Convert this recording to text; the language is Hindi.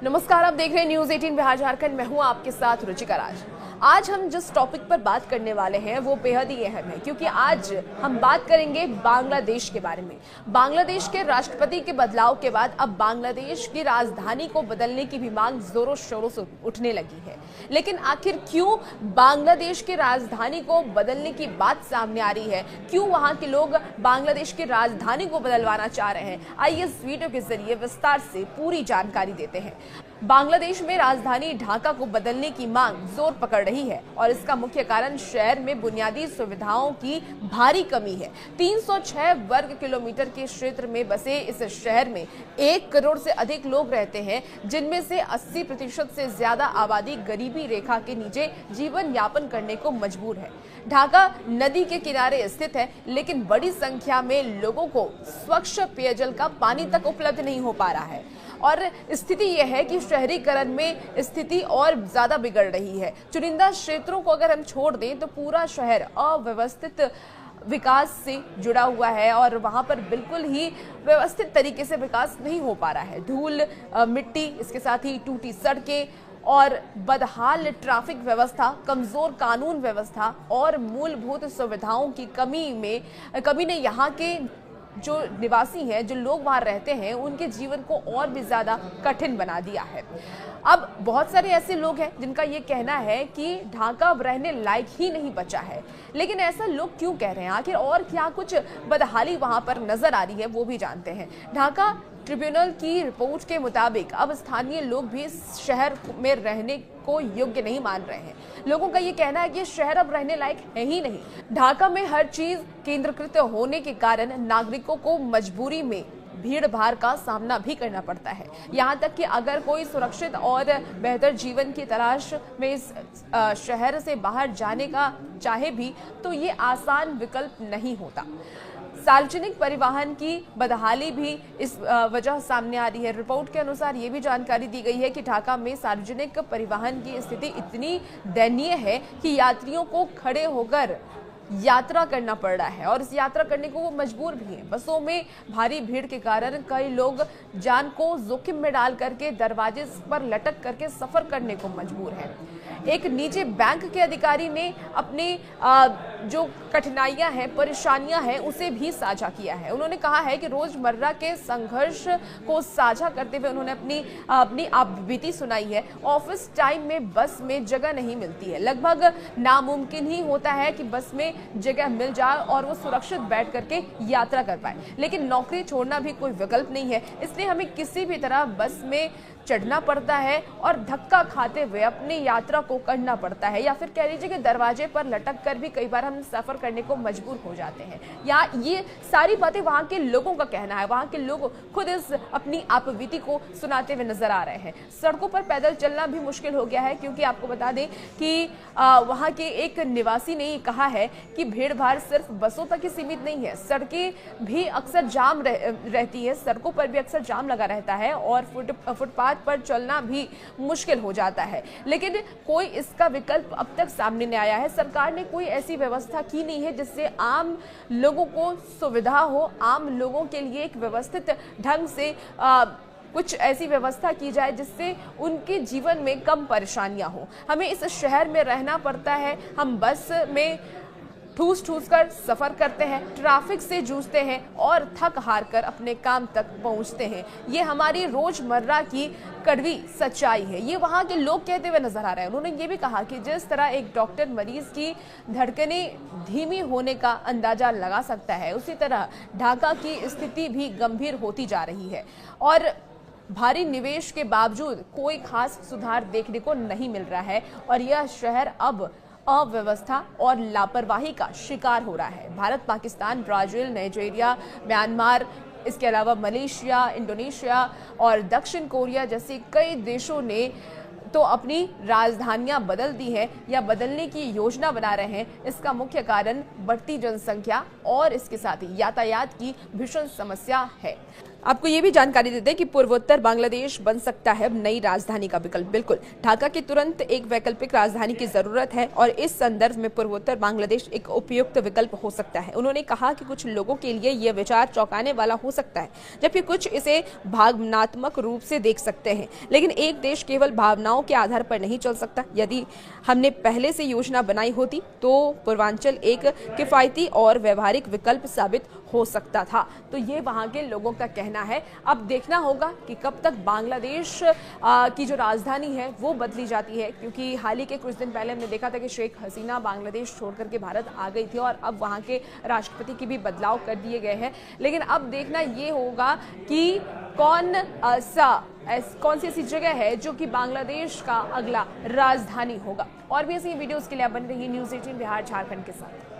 नमस्कार, आप देख रहे हैं न्यूज 18 बिहार झारखंड। मैं हूं आपके साथ रुचिका राज। आज हम जिस टॉपिक पर बात करने वाले हैं वो बेहद ही अहम है, क्योंकि आज हम बात करेंगे बांग्लादेश के बारे में। बांग्लादेश के राष्ट्रपति के बदलाव के बाद अब बांग्लादेश की राजधानी को बदलने की भी मांग जोरों शोरों से उठने लगी है। लेकिन आखिर क्यों बांग्लादेश की राजधानी को बदलने की बात सामने आ रही है, क्यों वहां के लोग बांग्लादेश की राजधानी को बदलवाना चाह रहे हैं, आइए इस वीडियो के जरिए विस्तार से पूरी जानकारी देते हैं। बांग्लादेश में राजधानी ढाका को बदलने की मांग जोर पकड़ रही है और इसका मुख्य कारण शहर में बुनियादी सुविधाओं की भारी कमी है। 306 वर्ग किलोमीटर के क्षेत्र में बसे इस शहर में 1 करोड़ से अधिक लोग रहते हैं, जिनमें से 80% से ज्यादा आबादी गरीबी रेखा के नीचे जीवन यापन करने को मजबूर है। ढाका नदी के किनारे स्थित है, लेकिन बड़ी संख्या में लोगों को स्वच्छ पेयजल का पानी तक उपलब्ध नहीं हो पा रहा है और स्थिति यह है कि शहरीकरण में स्थिति और ज्यादा बिगड़ रही है। चुनिंदा क्षेत्रों को अगर हम छोड़ दें तो पूरा शहर अव्यवस्थित विकास से जुड़ा हुआ है और वहां पर बिल्कुल ही व्यवस्थित तरीके से विकास नहीं हो पा रहा है। धूल, मिट्टी, इसके साथ ही टूटी सड़कें और बदहाल ट्रैफिक व्यवस्था, कमजोर कानून व्यवस्था और मूलभूत सुविधाओं की कमी ने यहाँ के जो निवासी हैं, जो लोग वहां रहते हैं, उनके जीवन को और भी ज्यादा कठिन बना दिया है। अब बहुत सारे ऐसे लोग हैं जिनका ये कहना है कि ढाका अब रहने लायक ही नहीं बचा है। लेकिन ऐसा लोग क्यों कह रहे हैं, आखिर और क्या कुछ बदहाली वहां पर नजर आ रही है, वो भी जानते हैं। ढाका ट्रिब्यूनल की रिपोर्ट के मुताबिक अब स्थानीय लोग भी शहर में रहने को योग्य नहीं मान रहे हैं। लोगों का ये कहना है कि शहर अब रहने लायक है ही नहीं। ढाका में हर चीज केंद्रीकृत होने के कारण नागरिकों को मजबूरी में भीड़ भाड़ का सामना भी करना पड़ता है। यहाँ तक कि अगर कोई सुरक्षित और बेहतर जीवन की तलाश में इस शहर से बाहर जाने का चाहे भी तो ये आसान विकल्प नहीं होता। सार्वजनिक परिवहन की बदहाली भी इस वजह सामने आ रही है। रिपोर्ट के अनुसार ये भी जानकारी दी गई है कि ढाका में सार्वजनिक परिवहन की स्थिति इतनी दयनीय है कि यात्रियों को खड़े होकर यात्रा करना पड़ रहा है और इस यात्रा करने को वो मजबूर भी हैं। बसों में भारी भीड़ के कारण कई लोग जान को जोखिम में डाल करके दरवाजे पर लटक करके सफर करने को मजबूर हैं। एक निजी बैंक के अधिकारी ने अपनी जो कठिनाइयां हैं, परेशानियां हैं, उसे भी साझा किया है। उन्होंने कहा है कि रोजमर्रा के संघर्ष को साझा करते हुए उन्होंने अपनी आप बीती सुनाई है। ऑफिस टाइम में बस में जगह नहीं मिलती है। लगभग नामुमकिन ही होता है कि बस में जगह मिल जाए और वो सुरक्षित बैठ करके यात्रा कर पाए। लेकिन नौकरी छोड़ना भी कोई विकल्प नहीं है, इसलिए हमें किसी भी तरह बस में चढ़ना पड़ता है और धक्का खाते हुए अपनी यात्रा को करना पड़ता है, या फिर कह लीजिए कि दरवाजे पर लटक कर भी कई बार हम सफर करने को मजबूर हो जाते हैं। या ये सारी बातें वहां के लोगों का कहना है। वहां के लोग खुद इस अपनी आपबीती को सुनाते हुए नजर आ रहे हैं। सड़कों पर पैदल चलना भी मुश्किल हो गया है, क्योंकि आपको बता दें कि वहां के एक निवासी ने कहा है कि भीड़ भाड़ सिर्फ बसों तक ही सीमित नहीं है, सड़कें भी अक्सर जाम रहती है, सड़कों पर भी अक्सर जाम लगा रहता है और फुटपाथ पर चलना भी मुश्किल हो जाता है। लेकिन कोई इसका विकल्प अब तक सामने नहीं आया है। सरकार ने कोई ऐसी व्यवस्था की नहीं है जिससे आम लोगों को सुविधा हो, आम लोगों के लिए एक व्यवस्थित ढंग से कुछ ऐसी व्यवस्था की जाए जिससे उनके जीवन में कम परेशानियां हो। हमें इस शहर में रहना पड़ता है, हम बस में ठूस कर सफर करते हैं, ट्रैफिक से जूझते हैं और थक हार कर अपने काम तक पहुंचते हैं। ये हमारी रोजमर्रा की कड़वी सच्चाई है। ये वहां के लोग कहते हुए नजर आ रहे हैं। उन्होंने ये भी कहा कि जिस तरह एक डॉक्टर मरीज की धड़कनें धीमी होने का अंदाजा लगा सकता है, उसी तरह ढाका की स्थिति भी गंभीर होती जा रही है और भारी निवेश के बावजूद कोई खास सुधार देखने को नहीं मिल रहा है और यह शहर अब अव्यवस्था और लापरवाही का शिकार हो रहा है। Bharat, Pakistan, Brazil, Nigeria, Myanmar, इसके अलावा मलेशिया, इंडोनेशिया और दक्षिण कोरिया जैसे कई देशों ने तो अपनी राजधानियां बदल दी है या बदलने की योजना बना रहे हैं। इसका मुख्य कारण बढ़ती जनसंख्या और इसके साथ ही यातायात की भीषण समस्या है। आपको ये भी जानकारी देते हैं कि पूर्वोत्तर बांग्लादेश बन सकता है अब नई राजधानी का विकल्प। बिल्कुल, ढाका की तुरंत एक वैकल्पिक राजधानी की जरूरत है और इस संदर्भ में पूर्वोत्तर बांग्लादेश एक उपयुक्त विकल्प हो सकता है। उन्होंने कहा कि कुछ लोगों के लिए यह विचार चौंकाने वाला हो सकता है, जबकि कुछ इसे भावनात्मक रूप से देख सकते हैं। लेकिन एक देश केवल भावनाओं के आधार पर नहीं चल सकता। यदि हमने पहले से योजना बनाई होती तो पूर्वांचल एक किफायती और व्यवहारिक विकल्प साबित हो सकता था। तो ये वहां के लोगों का कहना है। अब देखना होगा कि कब तक बांग्लादेश की जो राजधानी है वो बदली जाती है, क्योंकि हाल ही के कुछ दिन पहले हमने देखा था कि शेख हसीना बांग्लादेश छोड़कर के भारत आ गई थी और अब वहां के राष्ट्रपति की भी बदलाव कर दिए गए हैं। लेकिन अब देखना ये होगा कि कौन सी ऐसी जगह है जो कि बांग्लादेश का अगला राजधानी होगा। और भी ऐसी वीडियोस के लिए आप बने रहिए न्यूज़ 18 बिहार झारखंड के साथ।